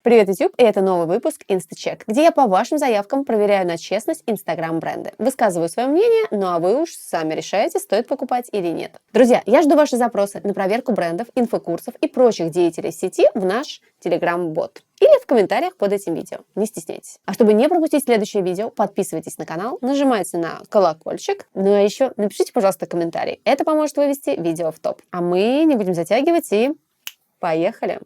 Привет, YouTube, и это новый выпуск InstaCheck, где я по вашим заявкам проверяю на честность Instagram-бренды. Высказываю свое мнение, ну а вы уж сами решаете, стоит покупать или нет. Друзья, я жду ваши запросы на проверку брендов, инфокурсов и прочих деятелей сети в наш Telegram-бот. Или в комментариях под этим видео. Не стесняйтесь. А чтобы не пропустить следующее видео, подписывайтесь на канал, нажимайте на колокольчик, ну а еще напишите, пожалуйста, комментарий. Это поможет вывести видео в топ. А мы не будем затягивать и поехали!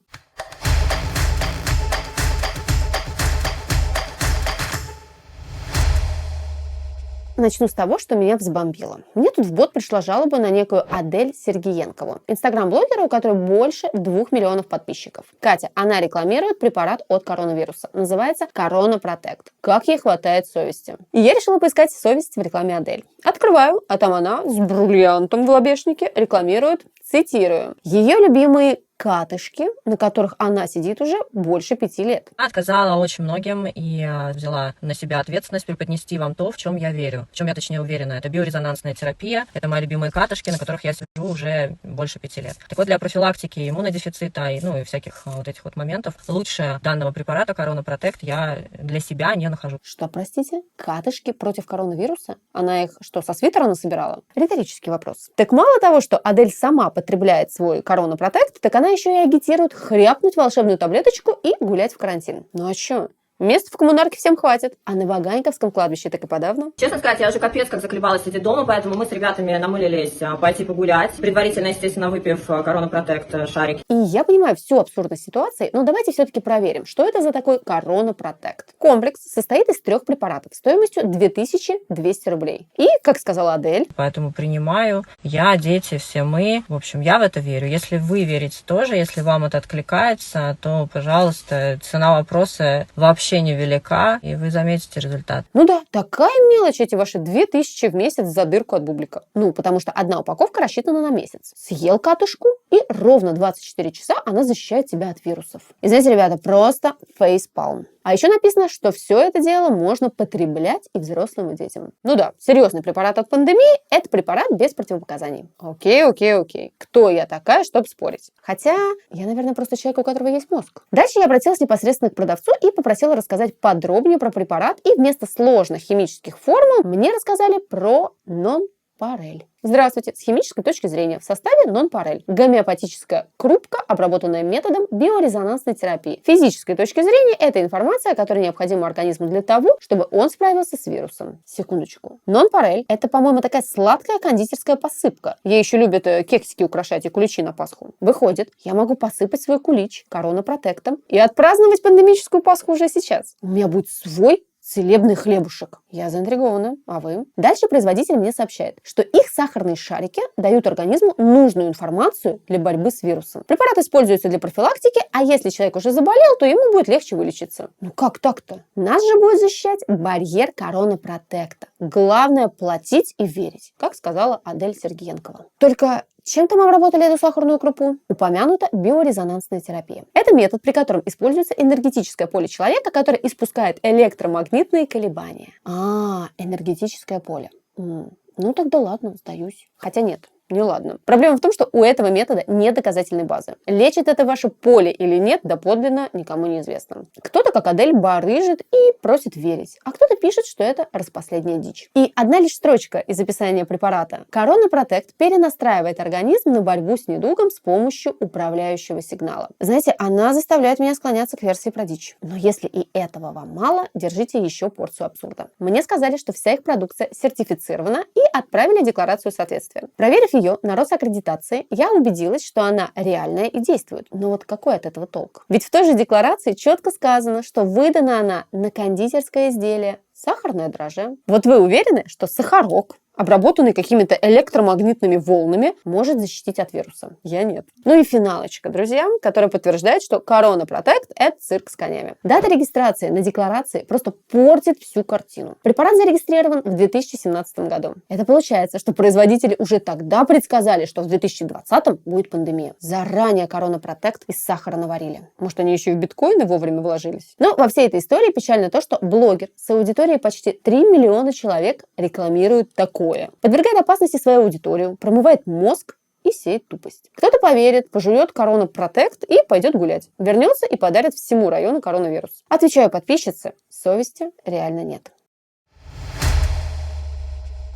Начну с того, что меня взбомбило. Мне тут в бот пришла жалоба на некую Адель Сергиенкову, инстаграм-блогера, у которой больше 2 миллионов подписчиков. Катя, она рекламирует препарат от коронавируса. Называется Corona Protect. Как ей хватает совести. И я решила поискать совесть в рекламе Адель. Открываю, а там она с бриллиантом в лобешнике рекламирует, цитирую, ее любимые катышки, на которых она сидит уже больше 5 лет. Отказала очень многим и взяла на себя ответственность преподнести вам то, в чем я верю, в чем я точнее уверена. Это биорезонансная терапия, это мои любимые катышки, на которых я сижу уже больше 5 лет. Так вот, для профилактики иммунодефицита и всяких вот этих вот моментов лучше данного препарата Corona Protect я для себя не нахожу. Что, простите? Катышки против коронавируса? Она их что, со свитера насобирала? Риторический вопрос. Так мало того, что Адель сама потребляет свой Corona Protect, так она еще и агитирует хряпнуть волшебную таблеточку и гулять в карантин. Ну а что? Места в коммунарке всем хватит, а на Ваганьковском кладбище так и подавно. Честно сказать, я уже капец как заколебалась сидеть дома, поэтому мы с ребятами намылились пойти погулять, предварительно, естественно, выпив Corona Protect шарик. И я понимаю всю абсурдность ситуации, но давайте все-таки проверим, что это за такой Corona Protect. Комплекс состоит из 3 препаратов стоимостью 2200 рублей. И, как сказала Адель, поэтому принимаю я, дети, все мы. В общем, я в это верю. Если вы верите тоже, если вам это откликается, то, пожалуйста, цена вопроса вообще невелика, и вы заметите результат. Ну да, такая мелочь эти ваши 2000 в месяц за дырку от бублика. Ну, потому что одна упаковка рассчитана на месяц. Съел катушку, и ровно 24 часа она защищает тебя от вирусов. И знаете, ребята, просто фейспалм. А еще написано, что все это дело можно потреблять и взрослым, и детям. Ну да, серьезный препарат от пандемии – это препарат без противопоказаний. Окей. Кто я такая, чтобы спорить? Хотя, я, наверное, просто человек, у которого есть мозг. Дальше я обратилась непосредственно к продавцу и попросила рассказать подробнее про препарат. И вместо сложных химических формул мне рассказали про нон-парель. Здравствуйте! С химической точки зрения в составе нон-парель. Гомеопатическая крупка, обработанная методом биорезонансной терапии. С физической точки зрения это информация, которая необходима организму для того, чтобы он справился с вирусом. Секундочку. Нон-парель – это, по-моему, такая сладкая кондитерская посыпка. Ей еще любят кексики украшать и куличи на Пасху. Выходит, я могу посыпать свой кулич Corona Protect'ом и отпраздновать пандемическую Пасху уже сейчас. У меня будет свой целебный хлебушек. Я заинтригована. А вы? Дальше производитель мне сообщает, что их сахарные шарики дают организму нужную информацию для борьбы с вирусом. Препарат используется для профилактики, а если человек уже заболел, то ему будет легче вылечиться. Ну как так-то? Нас же будет защищать барьер Corona Protect. Главное платить и верить, как сказала Адель Сергиенкова. Только чем там обработали эту сахарную крупу? Упомянута биорезонансная терапия. Это метод, при котором используется энергетическое поле человека, которое испускает электромагнитные колебания. Энергетическое поле. Ну тогда ладно, сдаюсь. Хотя нет. Ладно. Проблема в том, что у этого метода нет доказательной базы. Лечит это ваше поле или нет, доподлинно никому не известно. Кто-то, как Адель, барыжит и просит верить, а кто-то пишет, что это распоследняя дичь. И одна лишь строчка из описания препарата. Corona Protect перенастраивает организм на борьбу с недугом с помощью управляющего сигнала. Знаете, она заставляет меня склоняться к версии про дичь. Но если и этого вам мало, держите еще порцию абсурда. Мне сказали, что вся их продукция сертифицирована и отправили декларацию соответствия. Проверив ее на Росаккредитации, я убедилась, что она реальная и действует. Но вот какой от этого толк? Ведь в той же декларации четко сказано, что выдана она на кондитерское изделие сахарное дрожжи. Вот вы уверены, что сахарок, обработанный какими-то электромагнитными волнами, может защитить от вируса? Я нет. Ну и финалочка, друзья, которая подтверждает, что Corona Protect – это цирк с конями. Дата регистрации на декларации просто портит всю картину. Препарат зарегистрирован в 2017 году. Это получается, что производители уже тогда предсказали, что в 2020 будет пандемия. Заранее Corona Protect из сахара наварили. Может, они еще и в биткоины вовремя вложились? Но во всей этой истории печально то, что блогер с аудиторией почти 3 миллиона человек рекламирует такое. Подвергает опасности свою аудиторию, промывает мозг и сеет тупость. Кто-то поверит, пожует Corona Protect и пойдет гулять. Вернется и подарит всему району коронавирус. Отвечаю подписчице, совести реально нет.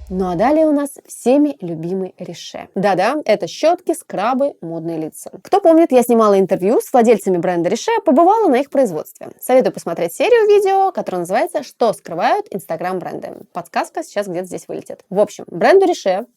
Ну а далее у нас всеми любимый Riche. Да-да, это щетки, скрабы, модные лица. Кто помнит, я снимала интервью с владельцами бренда Riche, побывала на их производстве. Советую посмотреть серию видео, которая называется «Что скрывают инстаграм-бренды». Подсказка сейчас где-то здесь вылетит. В общем, бренду Riche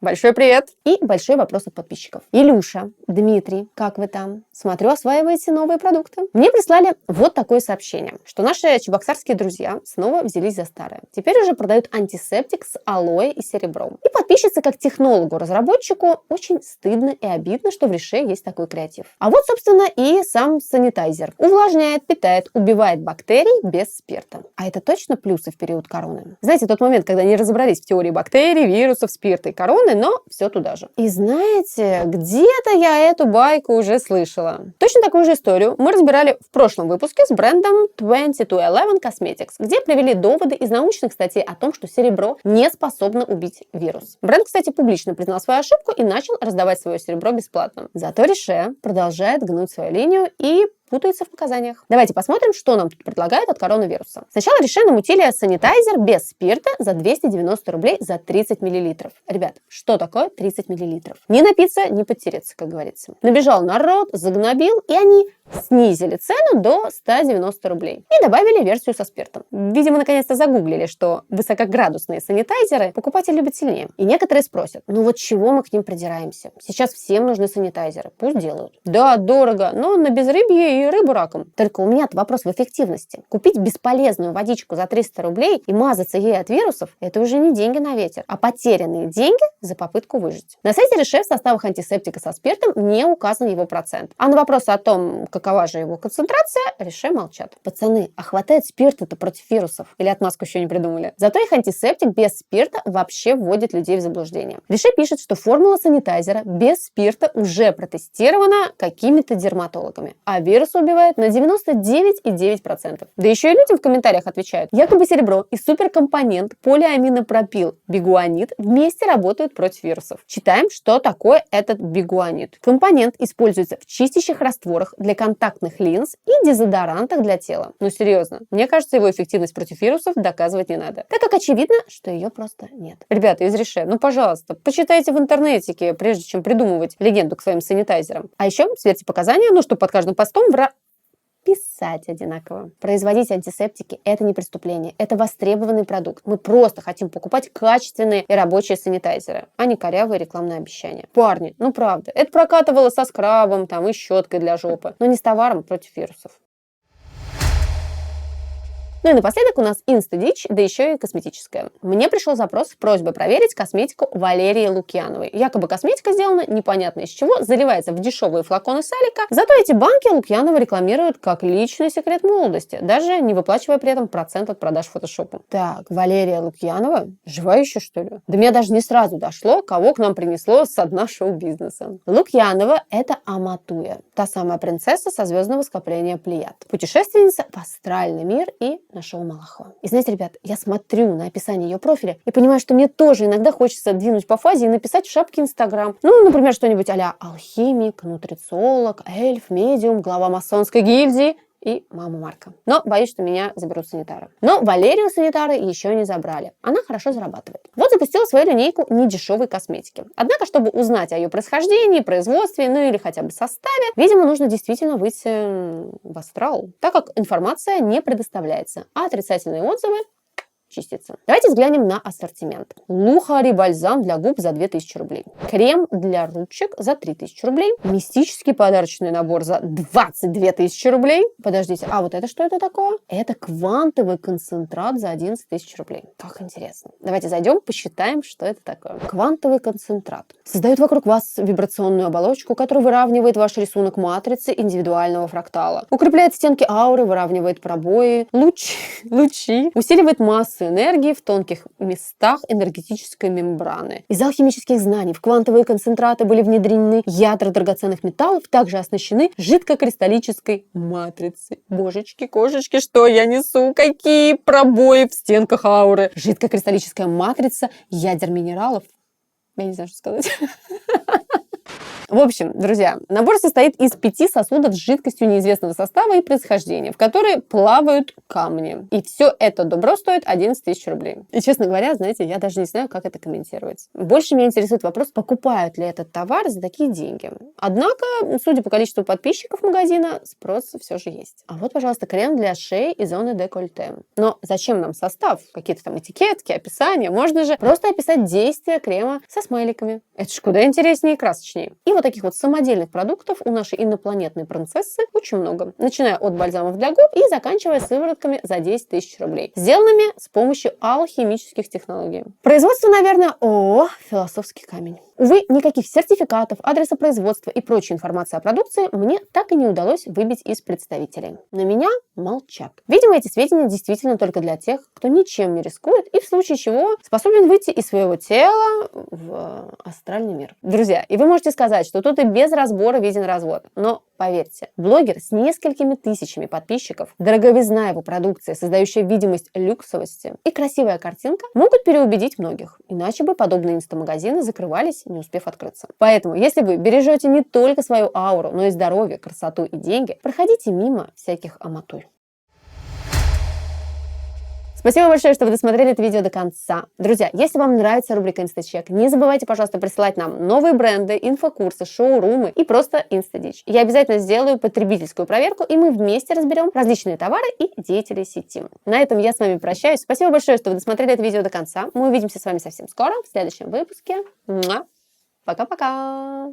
большой привет! И большой вопрос от подписчиков. Илюша, Дмитрий, как вы там? Смотрю, осваиваете новые продукты. Мне прислали вот такое сообщение, что наши чебоксарские друзья снова взялись за старое. Теперь уже продают антисептик с алоэ и серебром. И подписчице, как технологу-разработчику, очень стыдно и обидно, что в Riche есть такой креатив. А вот, собственно, и сам санитайзер. Увлажняет, питает, убивает бактерий без спирта. А это точно плюсы в период короны? Знаете, тот момент, когда не разобрались в теории бактерий, вирусов, спирта и короны, но все туда же. И знаете, где-то я эту байку уже слышала. Точно такую же историю мы разбирали в прошлом выпуске с брендом 2211 Cosmetics, где привели доводы из научных статей о том, что серебро не способно убить вирус. Бренд, кстати, публично признал свою ошибку и начал раздавать свое серебро бесплатно. Зато Riche продолжает гнуть свою линию и путается в показаниях. Давайте посмотрим, что нам тут предлагают от коронавируса. Сначала Riche намутили санитайзер без спирта за 290 рублей за 30 миллилитров. Ребят, что такое 30 миллилитров? Не напиться, не потереться, как говорится. Набежал народ, загнобил, и они снизили цену до 190 рублей. И добавили версию со спиртом. Видимо, наконец-то загуглили, что высокоградусные санитайзеры покупатель любит сильнее. И некоторые спросят, ну вот чего мы к ним придираемся? Сейчас всем нужны санитайзеры, пусть делают. Да, дорого, но на безрыбье и рыбу раком. Только у меня вопрос в эффективности. Купить бесполезную водичку за 300 рублей и мазаться ей от вирусов – это уже не деньги на ветер, а потерянные деньги за попытку выжить. На сайте Riche в составах антисептика со спиртом не указан его процент. А на вопрос о том, какова же его концентрация, Riche молчат. Пацаны, а хватает спирта-то против вирусов? Или отмазку еще не придумали? Зато их антисептик без спирта вообще вводит людей в заблуждение. Riche пишет, что формула санитайзера без спирта уже протестирована какими-то дерматологами, а вирус убивает на 99,9%. Да еще и людям в комментариях отвечают, якобы серебро и суперкомпонент полиаминопропил бигуанид вместе работают против вирусов. Читаем, что такое этот бигуанид. Компонент используется в чистящих растворах для контактных линз и дезодорантах для тела. Ну серьезно, мне кажется, его эффективность против вирусов доказывать не надо, так как очевидно, что ее просто нет. Ребята из Riche, ну пожалуйста, почитайте в интернете, прежде чем придумывать легенду к своим санитайзерам. А еще сверьте показания, ну что под каждым постом писать одинаково. Производить антисептики – это не преступление, это востребованный продукт. Мы просто хотим покупать качественные и рабочие санитайзеры, а не корявые рекламные обещания. Парни, ну правда, это прокатывало со скрабом там, и щеткой для жопы, но не с товаром против вирусов. Ну и напоследок у нас инстадичь, да еще и косметическая. Мне пришел запрос с просьбой проверить косметику Валерии Лукьяновой. Якобы косметика сделана непонятно из чего, заливается в дешевые флаконы Салика. Зато эти банки Лукьянова рекламируют как личный секрет молодости, даже не выплачивая при этом процент от продаж фотошопу. Так, Валерия Лукьянова? Жива еще, что ли? До меня даже не сразу дошло, кого к нам принесло со дна шоу-бизнеса. Лукьянова – это Аматуя, та самая принцесса со звездного скопления Плеяд. Путешественница в астральный мир и на шоу Малахова. И знаете, ребят, я смотрю на описание ее профиля и понимаю, что мне тоже иногда хочется двинуть по фазе и написать в шапке Инстаграм. Ну, например, что-нибудь а-ля алхимик, нутрициолог, эльф, медиум, глава масонской гильдии и мама Марка. Но боюсь, что меня заберут санитары. Но Валерию санитары еще не забрали. Она хорошо зарабатывает. Вот запустила свою линейку недешевой косметики. Однако, чтобы узнать о ее происхождении, производстве, ну или хотя бы составе, видимо, нужно действительно выйти в астрал, так как информация не предоставляется, а отрицательные отзывы чистится. Давайте взглянем на ассортимент. Лухари бальзам для губ за 2000 рублей. Крем для ручек за 3000 рублей. Мистический подарочный набор за 22 тысячи рублей. Подождите, а вот это что это такое? Это квантовый концентрат за 11 тысяч рублей. Как интересно. Давайте зайдем, посчитаем, что это такое. Квантовый концентрат. Создает вокруг вас вибрационную оболочку, которая выравнивает ваш рисунок матрицы индивидуального фрактала. Укрепляет стенки ауры, выравнивает пробои, лучи, усиливает массу энергии в тонких местах энергетической мембраны. Из алхимических знаний в квантовые концентраты были внедрены ядра драгоценных металлов, также оснащены жидкокристаллической матрицей. Божечки, кошечки, что я несу? Какие пробои в стенках ауры? Жидкокристаллическая матрица ядер минералов. Я не знаю, что сказать. В общем, друзья, набор состоит из 5 сосудов с жидкостью неизвестного состава и происхождения, в которые плавают камни. И все это добро стоит 11 тысяч рублей. И, честно говоря, знаете, я даже не знаю, как это комментировать. Больше меня интересует вопрос, покупают ли этот товар за такие деньги. Однако, судя по количеству подписчиков магазина, спрос все же есть. А вот, пожалуйста, крем для шеи и зоны декольте. Но зачем нам состав? Какие-то там этикетки, описания? Можно же просто описать действие крема со смайликами. Это ж куда интереснее и красочнее. И вот таких вот самодельных продуктов у нашей инопланетной принцессы очень много. Начиная от бальзамов для губ и заканчивая сыворотками за 10 тысяч рублей. Сделанными с помощью алхимических технологий. Производство, наверное, ООО «Философский камень». Увы, никаких сертификатов, адреса производства и прочей информации о продукции мне так и не удалось выбить из представителей. На меня молчат. Видимо, эти сведения действительно только для тех, кто ничем не рискует и в случае чего способен выйти из своего тела в астральный мир. Друзья, и вы можете сказать, что тут и без разбора виден развод. Но поверьте, блогер с несколькими тысячами подписчиков, дороговизна его продукции, создающая видимость люксовости и красивая картинка могут переубедить многих. Иначе бы подобные инстамагазины закрывались, не успев открыться. Поэтому, если вы бережете не только свою ауру, но и здоровье, красоту и деньги, проходите мимо всяких аматуй. Спасибо большое, что вы досмотрели это видео до конца. Друзья, если вам нравится рубрика Инстачек, не забывайте, пожалуйста, присылать нам новые бренды, инфокурсы, шоурумы и просто инстадич. Я обязательно сделаю потребительскую проверку, и мы вместе разберем различные товары и деятелей сети. На этом я с вами прощаюсь. Спасибо большое, что вы досмотрели это видео до конца. Мы увидимся с вами совсем скоро в следующем выпуске. Пока-пока!